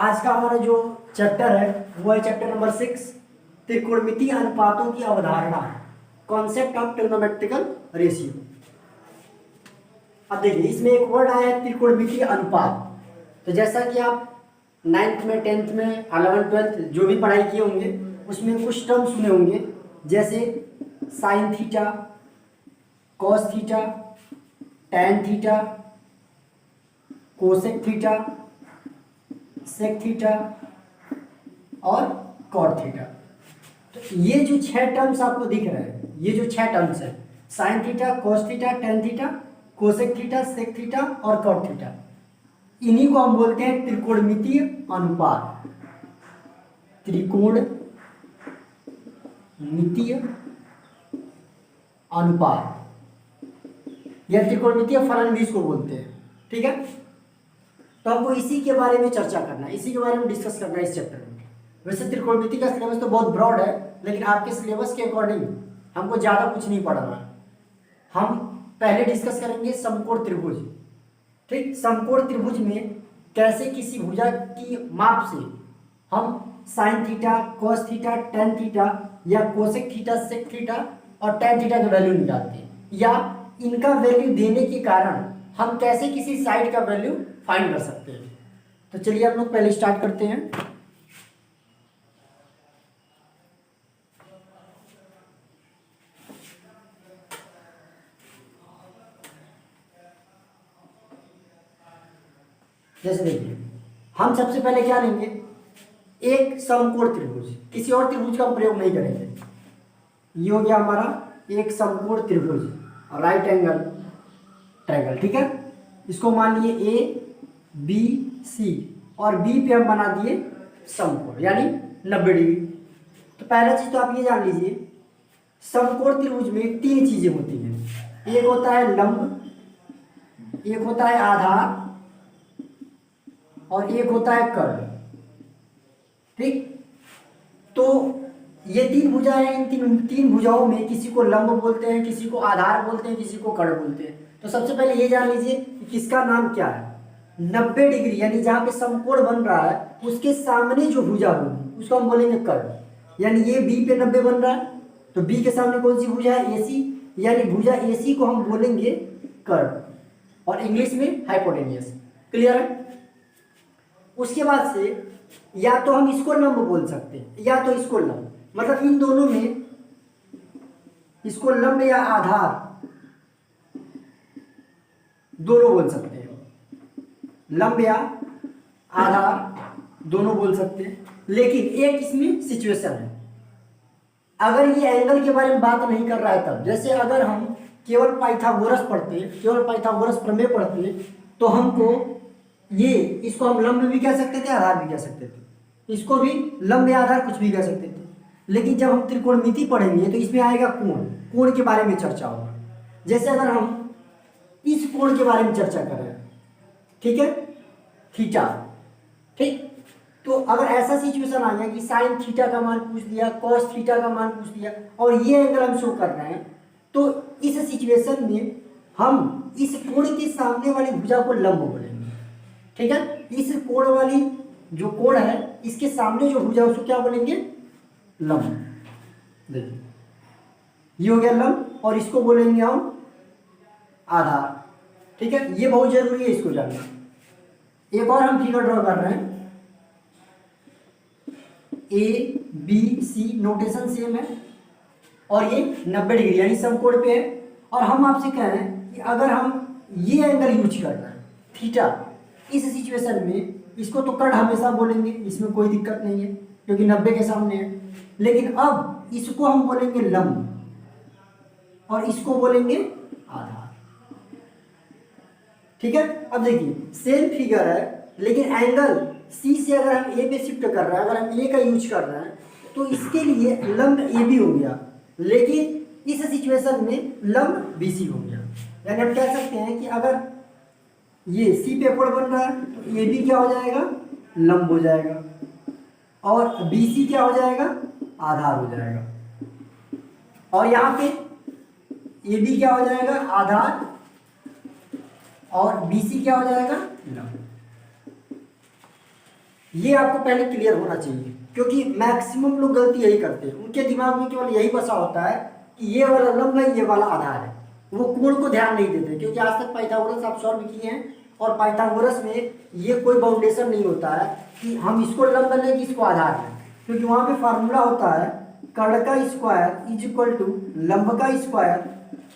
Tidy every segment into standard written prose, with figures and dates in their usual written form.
आज का हमारा जो चैप्टर है वो है चैप्टर नंबर 6, त्रिकोणमितीय अनुपातों की अवधारणा, कॉन्सेप्ट ऑफ ट्रिग्नोमेट्रिकल रेशियो। अब देखिए इसमें एक वर्ड आया है त्रिकोणमितीय अनुपात। तो जैसा कि आप 9th में 10th में 11th 12th जो भी पढ़ाई किए होंगे उसमें कुछ टर्म सुने होंगे, जैसे sine theta, cos theta, tan theta, cosec theta, sec theta और कॉट थीटा। तो ये जो 6 टर्म्स आपको दिख रहे हैं, ये जो 6 टर्म्स है, sine theta, cos theta, tan theta, cosec theta, sec theta और कॉट थीटा, इन्हीं को हम बोलते हैं त्रिकोणमितीय अनुपात। त्रिकोणमितीय अनुपात या त्रिकोणमितीय फलन भी इसको बोलते हैं। ठीक है, तो हमको इसी के बारे में चर्चा करना है, इसी के बारे में डिस्कस करना है इस चैप्टर में। वैसे त्रिकोणमिति का सिलेबस तो बहुत ब्रॉड है, लेकिन आपके सिलेबस के अकॉर्डिंग हमको ज़्यादा कुछ नहीं पढ़ना है। हम पहले डिस्कस करेंगे समकोण त्रिभुज। ठीक, समकोण त्रिभुज में कैसे किसी भुजा की माप से हम sign theta, cos theta, tan theta या कोसेक थीटा, सेक थीटा और टैन थीटा का वैल्यू निकालते हैं, या इनका वैल्यू देने के कारण हम कैसे किसी साइड का वैल्यू फाइंड कर सकते हैं। तो चलिए हम लोग पहले स्टार्ट करते हैं। जैसे देखिए हम सबसे पहले क्या लेंगे, एक समकोण त्रिभुज, किसी और त्रिभुज का प्रयोग नहीं करेंगे। ये हो गया हमारा एक समकोण त्रिभुज, राइट एंगल ट्रायंगल। ठीक है, इसको मान लिए ए बी सी और बी पे हम बना दिए समकोण यानी 90 डिग्री। तो पहला चीज तो आप ये जान लीजिए, समकोण त्रिभुज में 3 चीजें होती हैं। एक होता है लंब, एक होता है आधार और एक होता है कर्ण। ठीक, तो ये 3 भुजाएं हैं। इन तीन भुजाओं में किसी को लंब बोलते हैं, किसी को आधार बोलते हैं, किसी को कर्ण बोलते हैं। तो सबसे पहले ये जान लीजिए कि किसका नाम क्या है। 90 डिग्री यानी जहां पे समकोण बन रहा है उसके सामने जो भुजा होगी उसको हम बोलेंगे कर्ण। यानी ये बी पे 90 बन रहा है तो बी के सामने कौन सी भुजा है, एसी, यानी भुजा एसी को हम बोलेंगे कर्ण, और इंग्लिश में हाइपोटेन्यूस। क्लियर है। उसके बाद से या तो हम इसको लंब बोल सकते हैं या तो इसको लंब, मतलब इन दोनों में इसको लंब या आधार दोनों बोल सकते हैं। लंब या आधार दोनों बोल सकते हैं, लेकिन एक इसमें सिचुएशन है। अगर ये एंगल के बारे में बात नहीं कर रहा है तब, जैसे अगर हम केवल पाइथागोरस पढ़ते, केवल पाइथागोरस प्रमेय पढ़ते, तो हमको ये इसको हम लंब भी कह सकते थे, आधार भी कह सकते थे, इसको भी लंब या आधार कुछ भी कह सकते थे। लेकिन जब हम त्रिकोणमिति पढ़ेंगे तो इसमें आएगा कोण, कोण के बारे में चर्चा होगा। जैसे अगर हम इस कोण के बारे में चर्चा कर रहे हैं, ठीक है, थीटा। ठीक, तो अगर ऐसा सिचुएशन आ गया कि साइन थीटा का मान पूछ दिया, कॉस थीटा का मान पूछ दिया और ये एंगल हम शो कर रहे हैं, तो इस सिचुएशन में हम इस कोण के सामने वाली भुजा को लंब बोलेंगे। ठीक है, इस कोण वाली जो कोण है इसके सामने जो भुजा उसको क्या बोलेंगे, लंब। देखिए ये हो गया लंब और इसको बोलेंगे हम आधार। ठीक है, ये बहुत जरूरी है इसको जानना। एक और हम फिगर ड्रॉ कर रहे हैं, A B C, notation same है और ये 90 डिग्री यानी समकोण पे है। और हम आपसे कह रहे हैं कि अगर हम ये एंगल यूज कर रहे हैं थीटा, इस सिचुएशन में इसको तो कर्ण हमेशा बोलेंगे, इसमें कोई दिक्कत नहीं है क्योंकि 90 के सामने है। लेकिन अब इसको हम बोलेंगे लंब और इसको बोलेंगे आधार। ठीक है, अब देखिए सेम फिगर है, लेकिन एंगल सी से अगर हम ए पे शिफ्ट कर रहे हैं, अगर हम ए का यूज कर रहे हैं तो इसके लिए लंब ए बी हो गया, लेकिन इस सिचुएशन में लंब बी सी हो गया। यानी हम कह सकते हैं कि अगर ये सी पे कोण बन रहा है तो ए बी क्या हो जाएगा, लंब हो जाएगा, और बी सी क्या हो जाएगा, आधार हो जाएगा। और यहाँ पे ए बी क्या हो जाएगा, आधार, और बी सी क्या हो जाएगा, लंब। ये आपको पहले क्लियर होना चाहिए, क्योंकि मैक्सिमम लोग गलती यही करते हैं, उनके दिमाग में केवल यही बसा होता है कि ये वाला लंब है, ये वाला आधार है, वो कोण को ध्यान नहीं देते, क्योंकि आज तक पाइथागोरस आप सॉल्व किए हैं, और पाइथागोरस में ये कोई बाउंडेशन नहीं होता है कि हम इसको लंब लें कि इसको आधार लें, क्योंकि वहाँ पे फार्मूला होता है कर्ण का स्क्वायर इज इक्वल टू लंब का स्क्वायर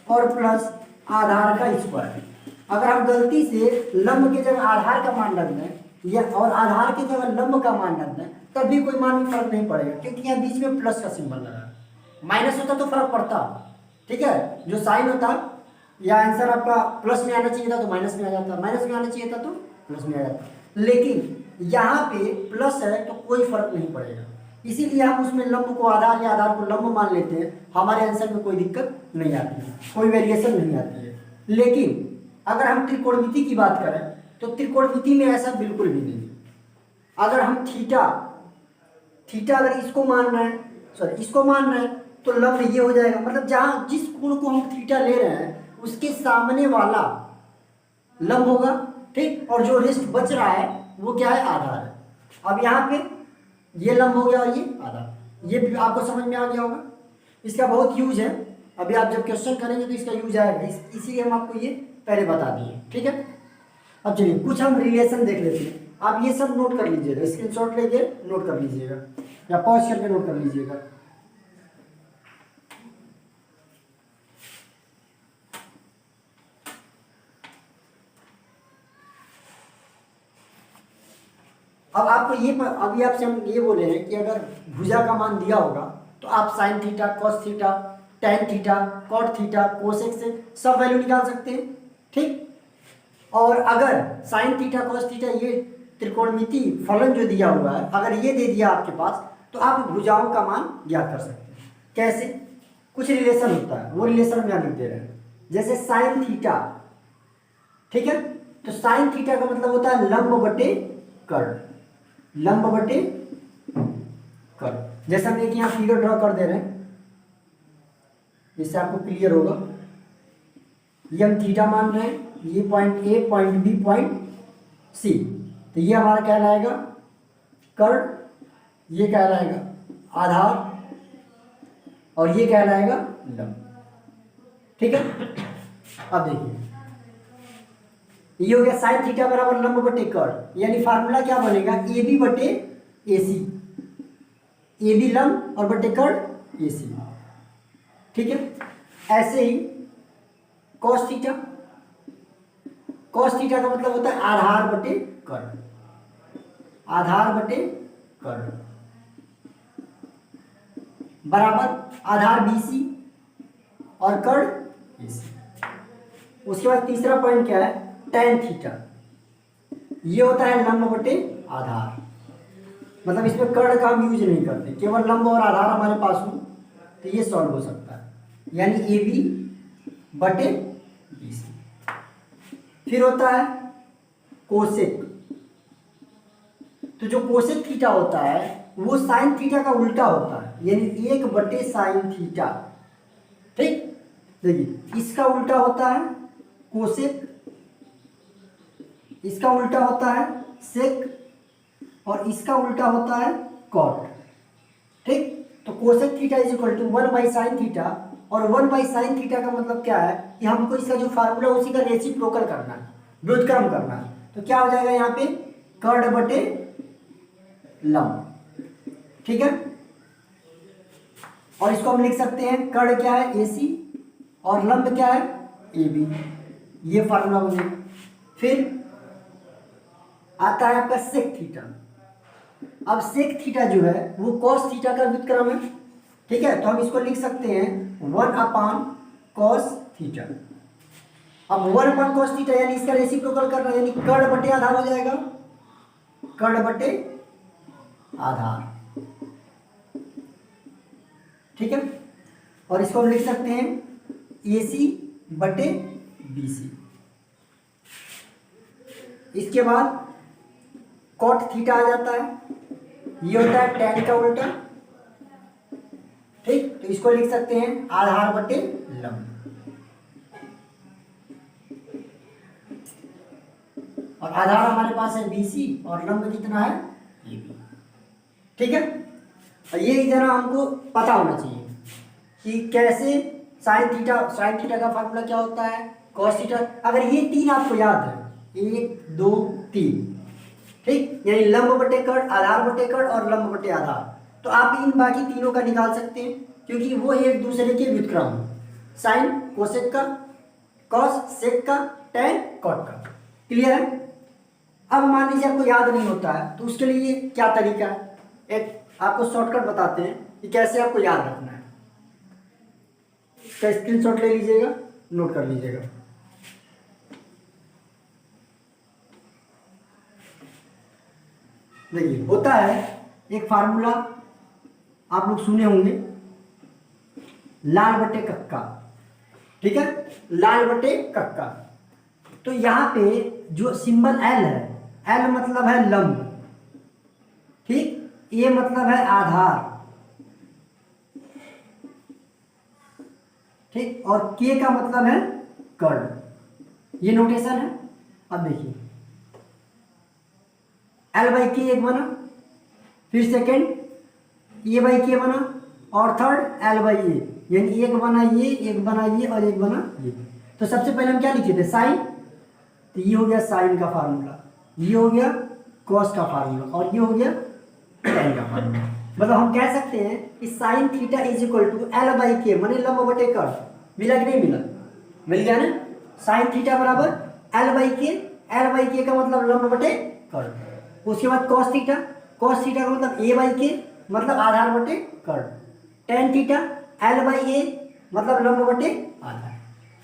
और प्लस आधार का स्क्वायर। अगर हम गलती से लंब की जगह आधार का मान रख दें या और आधार की जगह लंब का मान रख दें, तब भी कोई मान में फर्क नहीं पड़ेगा, क्योंकि यहाँ बीच में प्लस का सिंबल लगा है। माइनस होता तो फर्क पड़ता, ठीक है, जो साइन होता या आंसर आपका प्लस में आना चाहिए था तो माइनस में आ जाता, माइनस में आना चाहिए था तो प्लस में आ जाता, लेकिन यहाँ पे प्लस है तो कोई फर्क नहीं पड़ेगा, इसीलिए हम उसमें लंब को आधार या आधार को लंब मान लेते हैं, हमारे आंसर में कोई दिक्कत नहीं आती है, कोई वेरिएशन नहीं आती है। लेकिन अगर हम त्रिकोणमिति की बात करें तो त्रिकोणमिति में ऐसा बिल्कुल भी नहीं है। अगर हम थीटा अगर इसको मान रहे हैं, सॉरी इसको मान रहे हैं, तो लंब ये हो जाएगा, मतलब जहां जिस कोण को हम थीटा ले रहे हैं उसके सामने वाला लंब होगा, ठीक, और जो रेस्ट बच रहा है वो क्या है, आधार है। अब यहाँ पे ये लंब हो गया और ये आधार, ये भी आपको समझ में आ गया होगा। इसका बहुत यूज है, अभी आप जब क्वेश्चन करेंगे तो इसका यूज आएगा, इसीलिए हम आपको ये पहले बता दिए, ठीक है। अब चलिए कुछ हम रिलेशन देख लेते हैं, आप ये सब नोट कर लीजिएगा, स्क्रीनशॉट लेके नोट कर लीजिएगा या पॉज करके नोट कर लीजिएगा। अब आपको ये अभी आपसे हम ये बोले हैं कि अगर भुजा का मान दिया होगा तो आप sine theta, cos theta, tan theta, cot theta, cosec से सब वैल्यू निकाल सकते हैं, ठीक। और अगर साइन थीटा, कॉस थीटा ये त्रिकोणमिति फलन जो दिया हुआ है, अगर ये दे दिया आपके पास तो आप भुजाओं का मान ज्ञात कर सकते हैं। कैसे? कुछ रिलेशन होता है, वो रिलेशन हम यहाँ लिख दे रहे हैं। जैसे साइन थीटा, ठीक है, तो साइन थीटा का मतलब होता है लंब बटे कर्ण, लंब बटे कर्ण। जैसे हम एक यहाँ फिगर ड्रॉ कर दे रहे हैं, जिससे आपको क्लियर होगा। ये हम थीटा मान रहे हैं, ये point A, point B, point C, तो ये हमारा कहलाएगा कर्ण, ये कहलाएगा आधार और ये कहलाएगा लंब, ठीक है। अब देखिए ये हो गया साइन थीटा बराबर लंब बटे कर्ण, यानी फार्मूला क्या बनेगा, ए बी बटे ए सी, ए बी लंब और बटे कर्ण ए सी, ठीक है। ऐसे ही कॉस थीटा, कॉस थीटा का मतलब होता है आधार बटे कर्ण, आधार बटे कर्ण बराबर आधार बी सी और कर्ण ए सी। उसके बाद तीसरा पॉइंट क्या है, टेन थीटा, ये होता है लंब बटे आधार, मतलब इसमें कर्ण का हम यूज नहीं करते, केवल लंब और आधार हमारे पास हो तो ये सॉल्व हो सकता है, यानी ए बी बटे बी सी। फिर होता है कोसेक, तो जो कोसेक थीटा होता है वो साइन थीटा का उल्टा होता है, यानी एक बटे साइन थीटा, ठीक। देखिए इसका उल्टा होता है कोसेक, इसका उल्टा होता है सेक और इसका उल्टा होता है कॉट, ठीक। तो cosec theta is equal to 1 by sine theta, और 1 बाई साइन थीटा का मतलब क्या है कि हमको इसका जो फार्मूला उसी का रेसिप्रोकल करना है, व्युत्क्रम करना है। तो क्या हो जाएगा यहाँ पे, कर्ण बटे लंब, ठीक है। और इसको हम लिख सकते हैं कर्ण क्या है ए सी और लंब क्या है ए बी, ये फार्मूला बनेगा। फिर आता है आपका सेक थीटा। अब सेक थीटा जो है वो कॉस थीटा का व्युत्क्रम है, ठीक है, तो हम इसको लिख सकते हैं 1 अपान कॉस थीटा। अब 1 अपान कॉस थीटा यानी इसका रेसिप्रोकल करना, यानी कर्ण बटे आधार हो जाएगा, कर्ण बटे आधार, ठीक है। और इसको हम लिख सकते हैं ए सी बटे बी सी। इसके बाद कॉट थीटा आ जाता है, ये होता है टेन का उल्टा, ठीक, तो इसको लिख सकते हैं आधार बटे लंब। और आधार हमारे पास है BC और लंब कितना है ये भी। ठीक है, और ये जरा हमको पता होना चाहिए कि कैसे साइन थीटा का फार्मूला क्या होता है, कॉस थीटा। अगर ये तीन आपको याद है, 1 2 3, ठीक, यानी लंब बटे कर्ण, आधार बटे कर्ण और लंब बटे आधार, तो आप इन बाकी तीनों का निकाल सकते हैं क्योंकि वो एक दूसरे के व्युत्क्रम है। साइन कोसेक का, कॉस सेक का, टैन कॉट का। क्लियर है। अब मान लीजिए आपको याद नहीं होता है तो उसके लिए क्या तरीका है, एक आपको शॉर्टकट बताते हैं कि कैसे आपको याद रखना है। इसका स्क्रीनशॉट ले लीजिएगा, नोट कर लीजिएगा। देखिए होता है एक फार्मूला आप लोग सुने होंगे, लाल बटे कक्का। ठीक है, लाल बटे कक्का। तो यहाँ पे जो सिंबल एल है, एल मतलब है लंब, ठीक, ए मतलब है आधार, ठीक, और के का मतलब है कर्ण। ये नोटेशन है। अब देखिए एल बाई के एक बना, फिर सेकेंड ए बाई के बना, और थर्ड एल बाई ए, यानी एक बना ये, एक बना ये और एक बना ये। तो सबसे पहले हम क्या लिखे थे, साइन, तो ये हो गया साइन का फार्मूला, ये हो गया कॉस का फार्मूला और ये हो गया टैन का फार्मूला। मतलब हम कह सकते हैं कि sine theta is equal to L by K, माने लंब बटे कर्ण। मिला कि नहीं मिला, मिल गया ना। साइन थीटा बराबर एल बाई के, एल बाई के का मतलब लंब बटे कर्ण। उसके बाद कॉस थीटा, कॉस थीटा का मतलब ए बाई के मतलब आधार बटे कर्ण। टैन थीटा एल बाई ए मतलब लंब बटे आधार।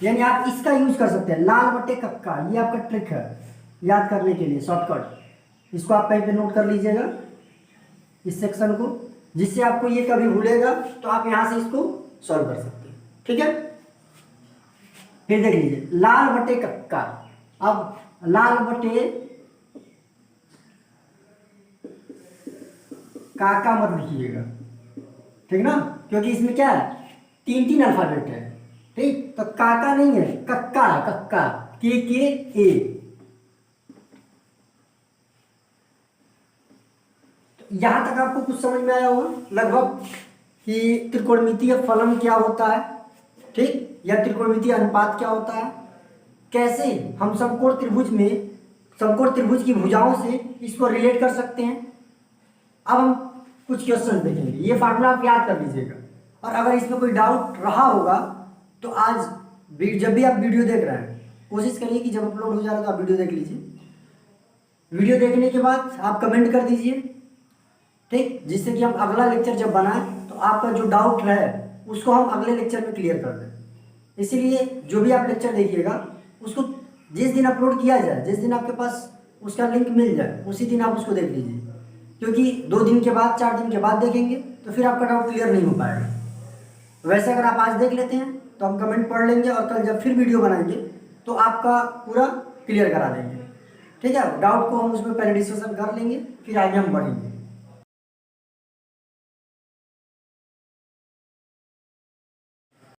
यानी आप इसका यूज कर सकते हैं, लाल बटे कक्का। ये आपका ट्रिक है याद करने के लिए, शॉर्टकट। इसको आप कहीं पे नोट कर लीजिएगा इस सेक्शन को, जिससे आपको ये कभी भूलेगा तो आप यहां से इसको सॉल्व कर सकते हैं। ठीक है, फिर देख लीजिए लाल बटे कक्का। अब लाल बटे काका मत लिखिएगा, ठीक ना, क्योंकि इसमें क्या है, तीन तीन अल्फाबेट है। ठीक, तो काका नहीं है, कक्का है, कक्का, के ए। तो यहां तक आपको कुछ समझ में आया होगा लगभग कि त्रिकोणमितीय फलन क्या होता है, ठीक, या त्रिकोणमितीय अनुपात क्या होता है, कैसे हम समकोण त्रिभुज में समकोण त्रिभुज की भुजाओं से इसको रिलेट कर सकते हैं। अब हम कुछ क्वेश्चन देखेंगे, ये फार्मूला आप याद कर लीजिएगा। और अगर इसमें कोई डाउट रहा होगा तो आज जब भी आप वीडियो देख रहे हैं कोशिश करिए कि जब अपलोड हो जा रहा है तो आप वीडियो देख लीजिए। वीडियो देखने के बाद आप कमेंट कर दीजिए, ठीक, जिससे कि हम अगला लेक्चर जब बनाएं तो आपका जो डाउट रहे उसको हम अगले लेक्चर में क्लियर कर दें। इसीलिए जो भी आप लेक्चर देखिएगा उसको जिस दिन अपलोड किया जाए, जिस दिन आपके पास उसका लिंक मिल जाए उसी दिन आप उसको देख लीजिए, क्योंकि 2 दिन के बाद 4 दिन के बाद देखेंगे तो फिर आपका डाउट क्लियर नहीं हो पाएगा। वैसे अगर आप आज देख लेते हैं तो हम कमेंट पढ़ लेंगे और कल जब फिर वीडियो बनाएंगे तो आपका पूरा क्लियर करा देंगे। ठीक है, डाउट को हम उसमें पहले डिस्कशन कर लेंगे, फिर आगे हम बढ़ेंगे।